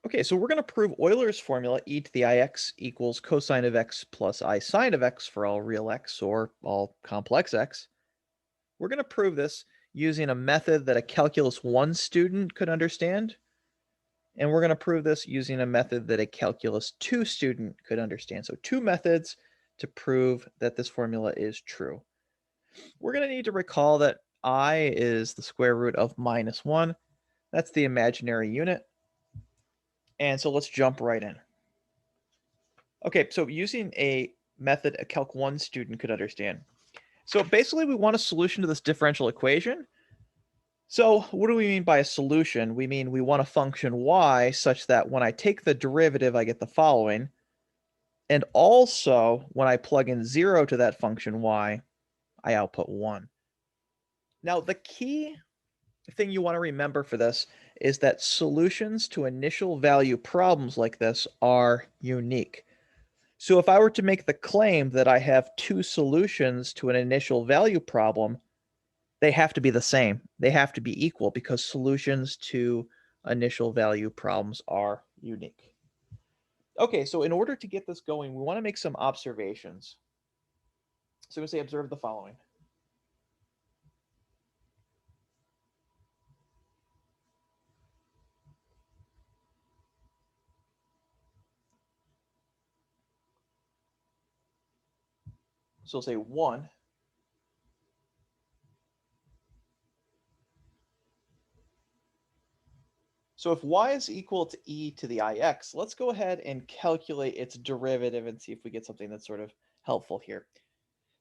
Okay, so we're going to prove Euler's formula, e to the ix equals cosine of x plus I sine of x for all real x or all complex x. We're going to prove this using a method that a Calculus 1 student could understand, and we're going to prove this using a method that a Calculus 2 student could understand. So two methods to prove that this formula is true. We're going to need to recall that I is the square root of minus 1. That's the imaginary unit. And so let's jump right in. Okay, so using a method a Calc 1 student could understand. So basically we want a solution to this differential equation. So what do we mean by a solution? We mean we want a function y such that when I take the derivative, I get the following. And also when I plug in 0 to that function y, I output 1. Now the key thing you want to remember for this is that solutions to initial value problems like this are unique. So if I were to make the claim that I have two solutions to an initial value problem, they have to be the same. They have to be equal because solutions to initial value problems are unique. Okay, so in order to get this going, we want to make some observations. So we say observe the following. So we'll say 1. So if y is equal to e to the ix, let's go ahead and calculate its derivative and see if we get something that's sort of helpful here.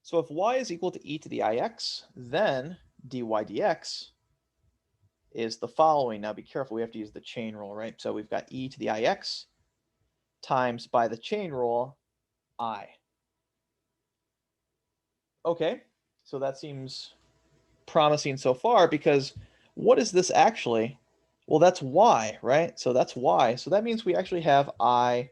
So if y is equal to e to the ix, then dy dx is the following. Now be careful, we have to use the chain rule, right? So we've got e to the ix times by the chain rule I. Okay, so that seems promising so far because what is this actually? Well, that's y, right? So that's y. So that means we actually have I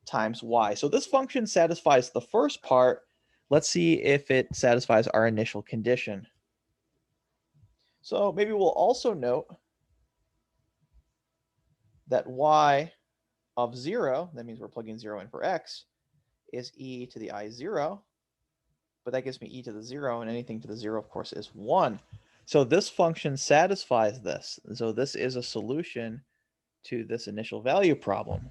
times y. So this function satisfies the first part. Let's see if it satisfies our initial condition. So maybe we'll also note that y of 0, that means we're plugging 0 in for x, is e to the I0. But that gives me e to the 0, and anything to the 0, of course, is 1. So this function satisfies this. So this is a solution to this initial value problem.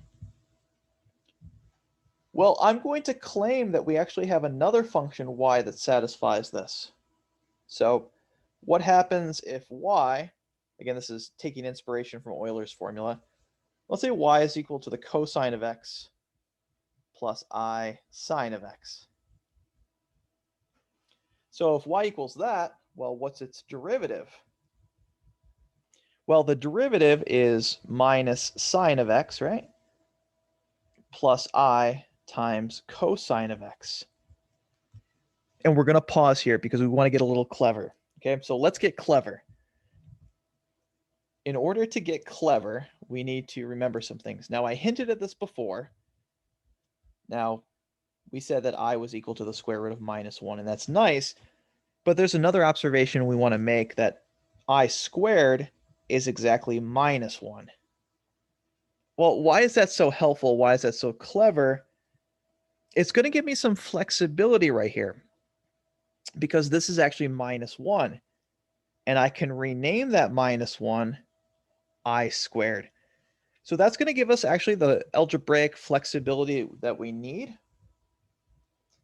Well, I'm going to claim that we actually have another function y that satisfies this. So what happens if y, again, this is taking inspiration from Euler's formula. Let's say y is equal to the cosine of x plus I sine of x. So if y equals that, well, what's its derivative? Well, the derivative is minus sine of x, right? Plus I times cosine of x. And we're going to pause here because we want to get a little clever. Okay, so let's get clever. In order to get clever, we need to remember some things. Now, I hinted at this before. Now, we said that I was equal to the square root of minus 1, and that's nice. But there's another observation we want to make, that I squared is exactly minus 1. Well, why is that so helpful? Why is that so clever? It's going to give me some flexibility right here because this is actually minus 1. And I can rename that minus 1 I squared. So that's going to give us actually the algebraic flexibility that we need.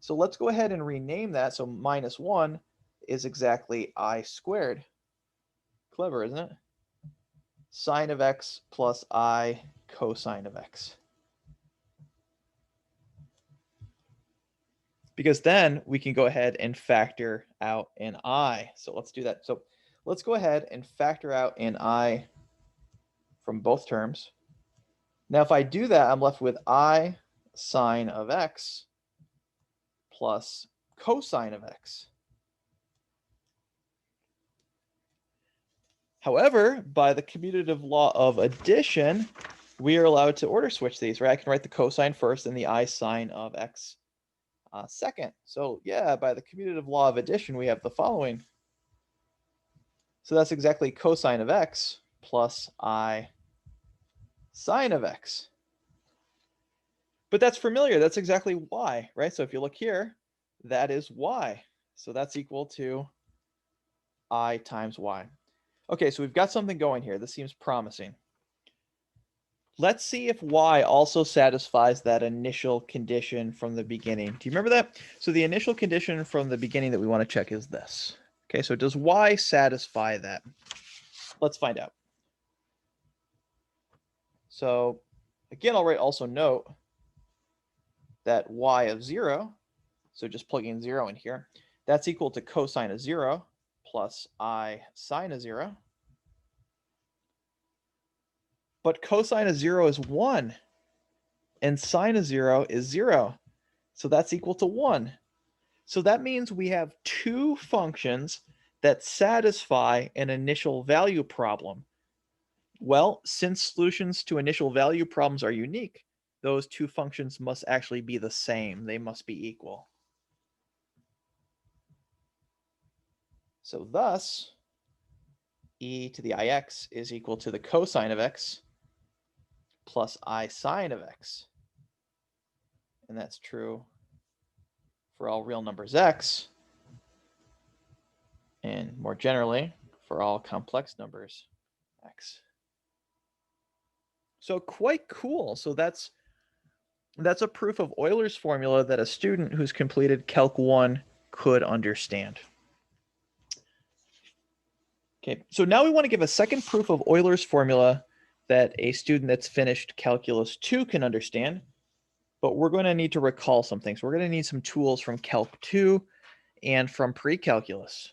So let's go ahead and rename that. So minus 1 is exactly I squared. Clever, isn't it? Sine of x plus I cosine of x. Because then we can go ahead and factor out an I. So let's do that. So let's go ahead and factor out an I from both terms. Now, if I do that, I'm left with I sine of x plus cosine of x. However, by the commutative law of addition, we are allowed to order switch these, right? I can write the cosine first and the I sine of x second. So yeah, by the commutative law of addition, we have the following. So that's exactly cosine of x plus I sine of x. But that's familiar. That's exactly y, right? So if you look here, that is y. So that's equal to I times y. Okay, so we've got something going here. This seems promising. Let's see if y also satisfies that initial condition from the beginning. Do you remember that? So the initial condition from the beginning that we want to check is this. Okay, so does y satisfy that? Let's find out. So again, I'll write also note that y of 0, so just plugging 0 in here, that's equal to cosine of 0 plus I sine of 0. But cosine of 0 is 1, and sine of 0 is 0. So that's equal to 1. So that means we have two functions that satisfy an initial value problem. Well, since solutions to initial value problems are unique, those two functions must actually be the same. They must be equal. So thus, e to the ix is equal to the cosine of x plus I sine of x. And that's true for all real numbers x, and more generally, for all complex numbers x. So quite cool. So that's a proof of Euler's formula that a student who's completed Calc 1 could understand. Okay, so now we want to give a second proof of Euler's formula that a student that's finished Calculus 2 can understand, but we're going to need to recall some things. We're going to need some tools from Calc 2 and from pre-calculus.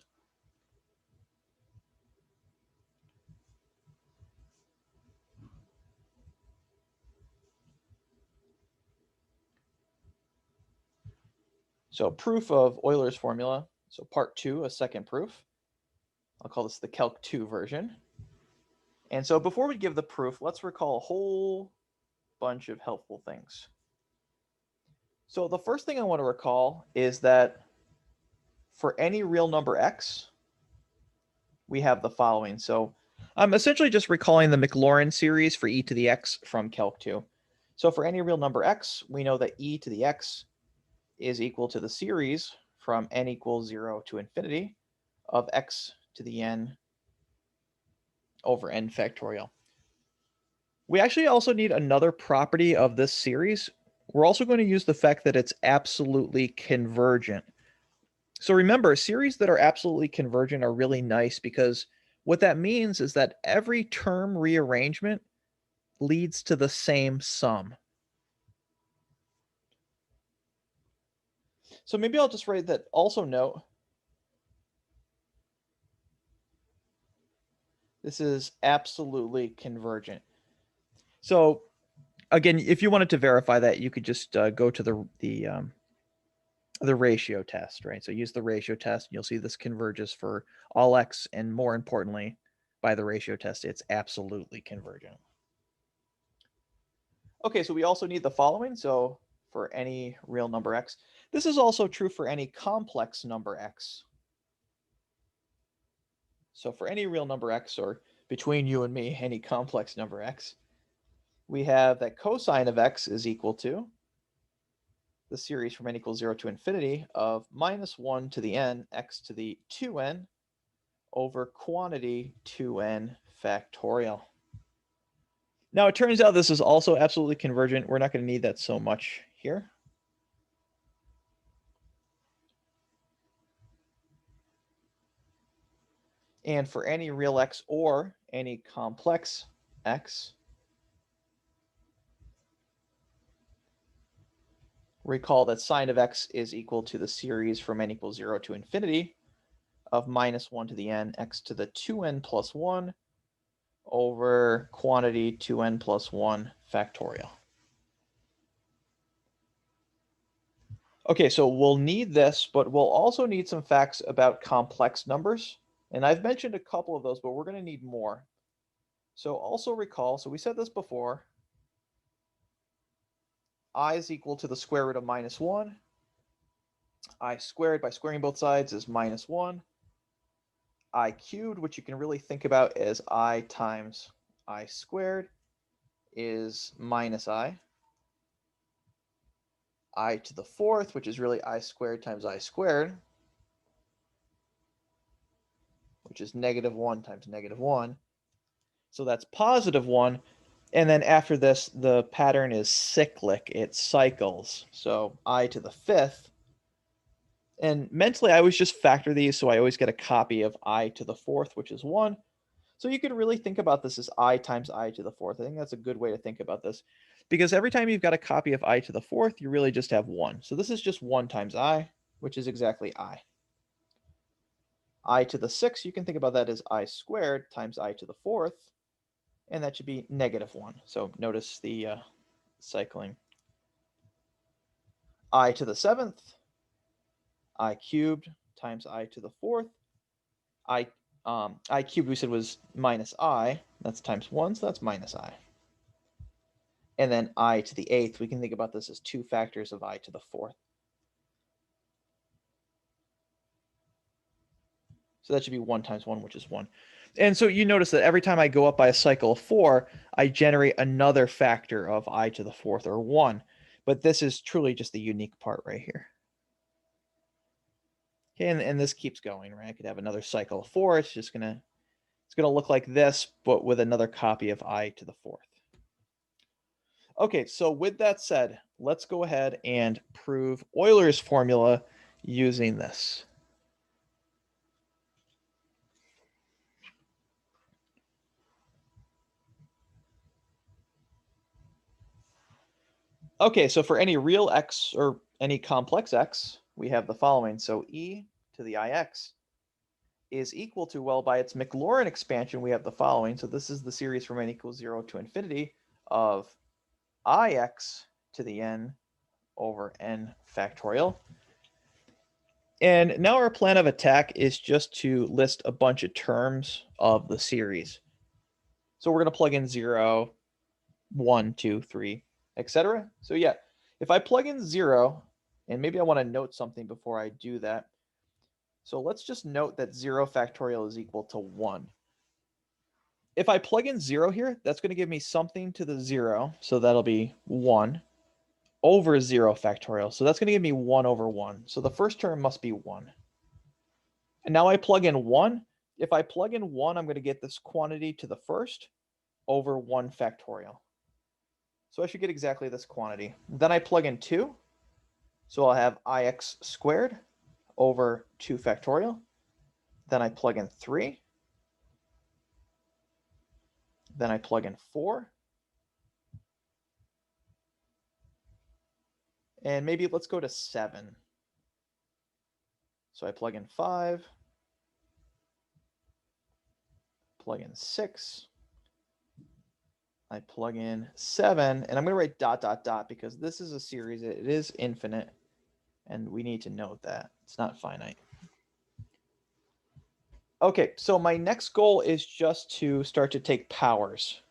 So proof of Euler's formula, so part 2, a second proof. I'll call this the Calc 2 version. And so before we give the proof, let's recall a whole bunch of helpful things. So the first thing I want to recall is that for any real number x, we have the following. So I'm essentially just recalling the Maclaurin series for e to the x from Calc 2. So for any real number x, we know that e to the x is equal to the series from n equals 0 to infinity of x to the n over n factorial. We actually also need another property of this series. We're also going to use the fact that it's absolutely convergent. So remember, series that are absolutely convergent are really nice because what that means is that every term rearrangement leads to the same sum. So maybe I'll just write that also note this is absolutely convergent. So again, if you wanted to verify that, you could just go to the ratio test, right? So use the ratio test, and you'll see this converges for all x, and more importantly, by the ratio test, it's absolutely convergent. Okay, so we also need the following. So for any real number x, this is also true for any complex number x. So for any real number x, or between you and me, any complex number x, we have that cosine of x is equal to the series from n equals 0 to infinity of minus 1 to the n x to the 2n over quantity 2n factorial. Now it turns out this is also absolutely convergent. We're not going to need that so much here. And for any real x or any complex x, recall that sine of x is equal to the series from n equals 0 to infinity of minus 1 to the n x to the 2n plus 1 over quantity 2n plus 1 factorial. Okay, so we'll need this, but we'll also need some facts about complex numbers. And I've mentioned a couple of those, but we're going to need more. So also recall, so we said this before, I is equal to the square root of minus 1. I squared by squaring both sides is minus 1. I cubed, which you can really think about as I times I squared, is minus I to the fourth, which is really I squared times I squared, which is -1 times -1. So that's +1. And then after this, the pattern is cyclic. It cycles. So I to the fifth. And mentally, I always just factor these, so I always get a copy of I to the fourth, which is 1. So you could really think about this as I times I to the fourth. I think that's a good way to think about this. Because every time you've got a copy of I to the fourth, you really just have 1. So this is just 1 times I, which is exactly I. I to the sixth, you can think about that as I squared times I to the fourth, and that should be -1. So notice the cycling. I to the seventh, I cubed times I to the fourth. I cubed we said was minus I. That's times 1, so that's minus I. And then I to the eighth, we can think about this as 2 factors of I to the fourth. So that should be 1 times 1, which is 1. And so you notice that every time I go up by a cycle of 4, I generate another factor of I to the fourth, or 1. But this is truly just the unique part right here. Okay, and this keeps going, right? I could have another cycle of 4. It's gonna look like this, but with another copy of I to the fourth. Okay, so with that said, let's go ahead and prove Euler's formula using this. Okay, so for any real x or any complex x, we have the following. So e to the ix is equal to, well, by its Maclaurin expansion, we have the following. So this is the series from n equals 0 to infinity of ix to the n over n factorial. And now our plan of attack is just to list a bunch of terms of the series. So we're going to plug in 0, 1, 2, 3, etc. So yeah, if I plug in 0, and maybe I want to note something before I do that. So let's just note that 0 factorial is equal to 1. If I plug in 0 here, that's going to give me something to the 0. So that'll be 1 over 0 factorial. So that's going to give me 1 over 1. So the first term must be 1. And now I plug in 1. If I plug in 1, I'm going to get this quantity to the first over 1 factorial. So I should get exactly this quantity. Then I plug in 2. So I'll have ix squared over 2 factorial. Then I plug in 3. Then I plug in 4. And maybe let's go to 7. So I plug in 5. Plug in 6. I plug in 7. And I'm going to write ... because this is a series. It is infinite. And we need to note that. It's not finite. Okay, so my next goal is just to start to take powers.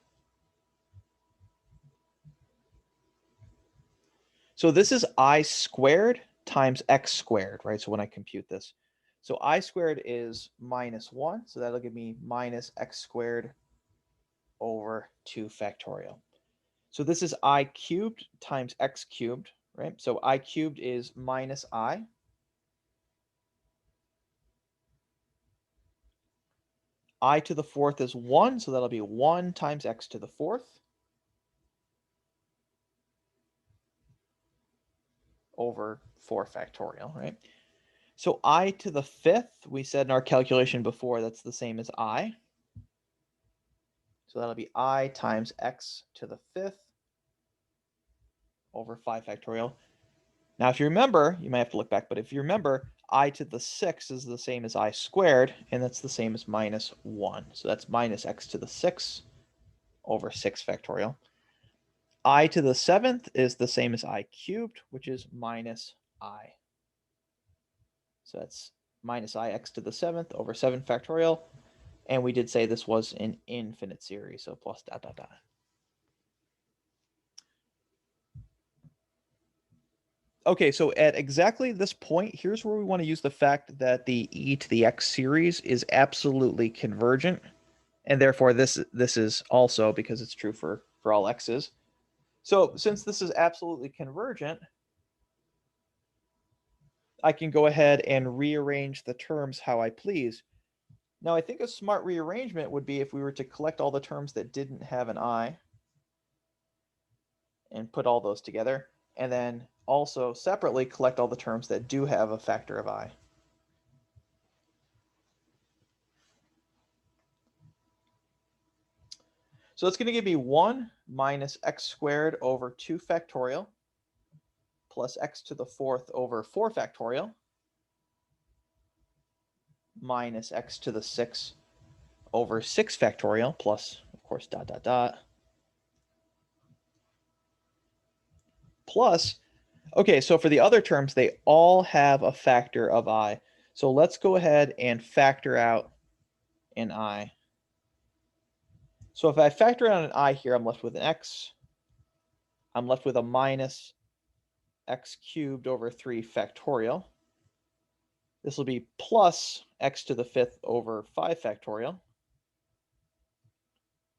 So this is I squared times x squared, right? So when I compute this. So I squared is -1, so that'll give me minus x squared over 2 factorial. So this is I cubed times x cubed, right? So I cubed is minus I. I to the fourth is 1, so that'll be 1 times x to the fourth over 4 factorial, right? So I to the fifth, we said in our calculation before, that's the same as I. So that'll be I times x to the fifth over 5 factorial. Now, if you remember, you might have to look back, but if you remember, I to the sixth is the same as I squared, and that's the same as -1. So that's minus x to the sixth over 6 factorial. I to the seventh is the same as I cubed, which is minus I. So that's minus I x to the seventh over 7 factorial. And we did say this was an infinite series, so plus ... Okay, so at exactly this point, here's where we want to use the fact that the e to the x series is absolutely convergent. And therefore, this is also, because it's true for for all x's. So since this is absolutely convergent, I can go ahead and rearrange the terms how I please. Now, I think a smart rearrangement would be if we were to collect all the terms that didn't have an I and put all those together, and then also separately collect all the terms that do have a factor of I. So it's going to give me 1 minus x squared over 2 factorial plus x to the 4th over 4 factorial minus x to the 6th over 6 factorial plus, of course, dot, dot, dot. Plus, okay, so for the other terms, they all have a factor of I. So let's go ahead and factor out an I. So if I factor out an I here, I'm left with an x. I'm left with a minus x cubed over 3 factorial. This will be plus x to the 5th over 5 factorial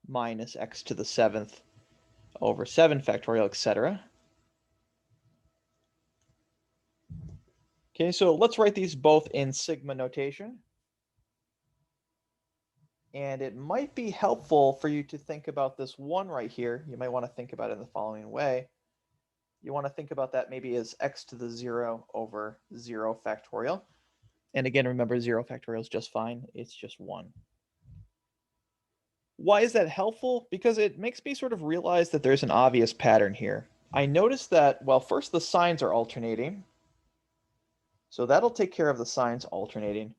minus x to the 7th over 7 factorial, etc. Okay, so let's write these both in sigma notation. And it might be helpful for you to think about this 1 right here. You might want to think about it in the following way. You want to think about that maybe as x to the 0 over 0 factorial. And again, remember 0 factorial is just fine. It's just 1. Why is that helpful? Because it makes me sort of realize that there's an obvious pattern here. I notice that, well, first the signs are alternating. So that'll take care of the signs alternating.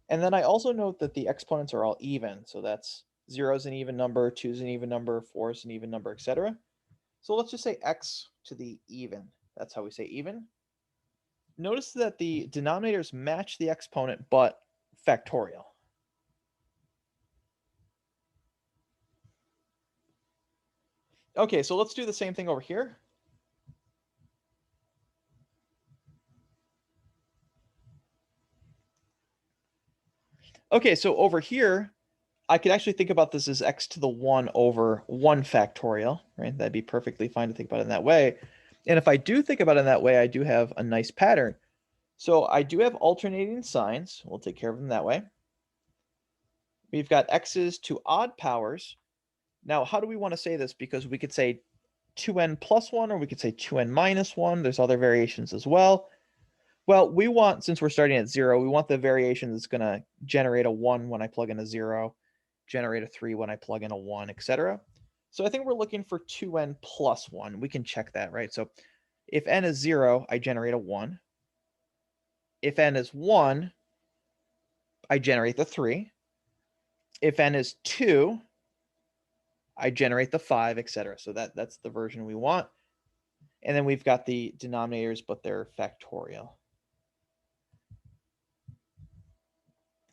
And then I also note that the exponents are all even. So that's 0 is an even number, 2 is an even number, 4 is an even number, etc. So let's just say x to the even. That's how we say even. Notice that the denominators match the exponent, but factorial. Okay, so let's do the same thing over here. Okay, so over here, I could actually think about this as x to the 1 over 1 factorial, right? That'd be perfectly fine to think about it in that way. And if I do think about it in that way, I do have a nice pattern. So I do have alternating signs. We'll take care of them that way. We've got x's to odd powers. Now, how do we want to say this? Because we could say 2n plus 1, or we could say 2n minus 1. There's other variations as well. Well, we want, since we're starting at 0, we want the variation that's going to generate a 1 when I plug in a 0, generate a 3 when I plug in a 1, etc. So I think we're looking for 2n plus 1. We can check that, right? So if n is 0, I generate a 1. If n is 1, I generate the 3. If n is 2, I generate the 5, etc. So that's the version we want. And then we've got the denominators, but they're factorial.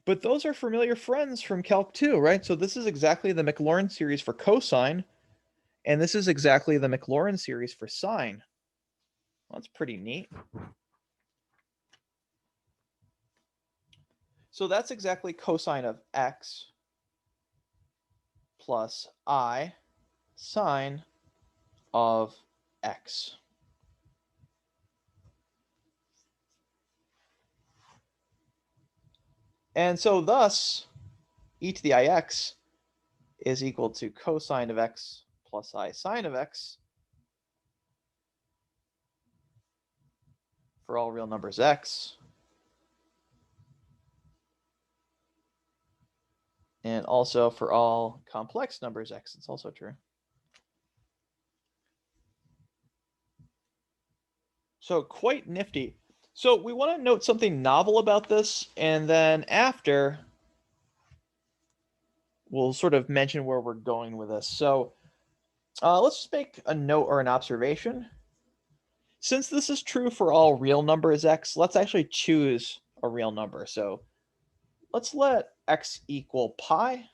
But those are familiar friends from Calc 2, right? So this is exactly the Maclaurin series for cosine, and this is exactly the Maclaurin series for sine. Well, that's pretty neat. So that's exactly cosine of x plus I sine of x. And so thus, e to the ix is equal to cosine of x plus I sine of x for all real numbers x. And also for all complex numbers x, it's also true. So quite nifty. So we want to note something novel about this, and then after, we'll sort of mention where we're going with this. So let's just make a note or an observation. Since this is true for all real numbers x, let's actually choose a real number. So let's let x equal pi.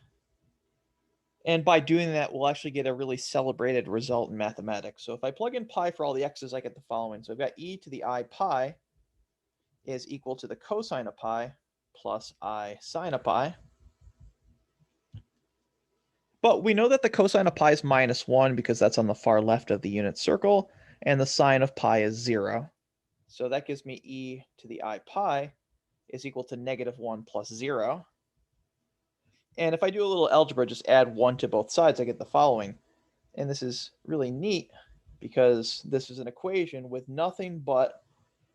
And by doing that, we'll actually get a really celebrated result in mathematics. So if I plug in pi for all the x's, I get the following. So I've got e to the I pi is equal to the cosine of pi plus I sine of pi. But we know that the cosine of pi is -1 because that's on the far left of the unit circle, and the sine of pi is 0. So that gives me e to the I pi is equal to -1 plus 0. And if I do a little algebra, just add 1 to both sides, I get the following. And this is really neat because this is an equation with nothing but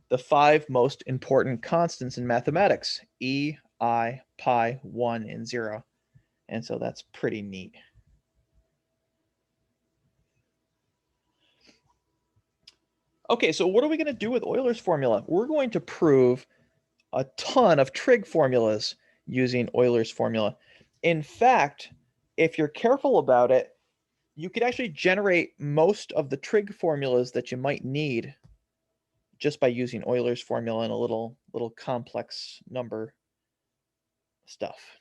the 5 most important constants in mathematics: e, I, pi, 1, and 0. And so that's pretty neat. Okay, so what are we going to do with Euler's formula? We're going to prove a ton of trig formulas using Euler's formula. In fact, if you're careful about it, you could actually generate most of the trig formulas that you might need just by using Euler's formula and a little complex number stuff.